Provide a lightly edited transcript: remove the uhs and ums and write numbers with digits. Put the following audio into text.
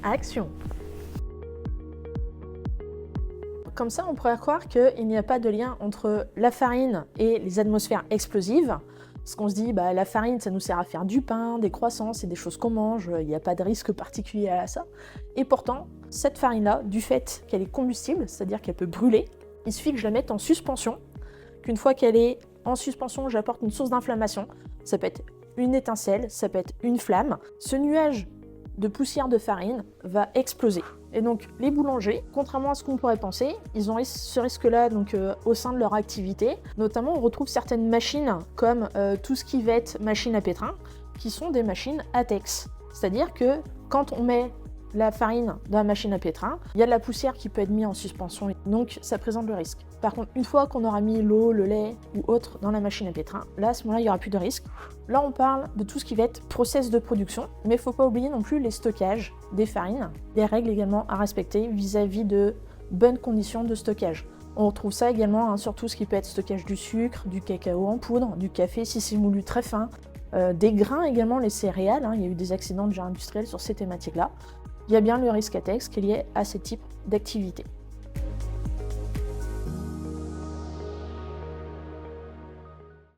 Action! Comme ça, on pourrait croire qu'il n'y a pas de lien entre la farine et les atmosphères explosives. Parce qu'on se dit, la farine, ça nous sert à faire du pain, des croissants, c'est des choses qu'on mange, il n'y a pas de risque particulier à ça. Et pourtant, cette farine-là, du fait qu'elle est combustible, c'est-à-dire qu'elle peut brûler, il suffit que je la mette en suspension, qu'une fois qu'elle est en suspension, j'apporte une source d'inflammation. Ça peut être une étincelle, ça peut être une flamme. Ce nuage de poussière de farine va exploser. Et donc les boulangers, contrairement à ce qu'on pourrait penser, ils ont ce risque-là au sein de leur activité. Notamment, on retrouve certaines machines comme tout ce qui va être machine à pétrin, qui sont des machines ATEX. C'est-à-dire que quand on met la farine dans la machine à pétrin, il y a de la poussière qui peut être mise en suspension, donc ça présente le risque. Par contre, une fois qu'on aura mis l'eau, le lait ou autre dans la machine à pétrin, là, à ce moment-là, il n'y aura plus de risque. Là, on parle de tout ce qui va être process de production, mais il ne faut pas oublier non plus les stockages des farines, des règles également à respecter vis-à-vis de bonnes conditions de stockage. On retrouve ça également sur tout ce qui peut être stockage du sucre, du cacao en poudre, du café si c'est moulu très fin, des grains également, les céréales, il y a eu des accidents déjà industriels sur ces thématiques-là. Il y a bien le risque ATEX qui est lié à ce type d'activité.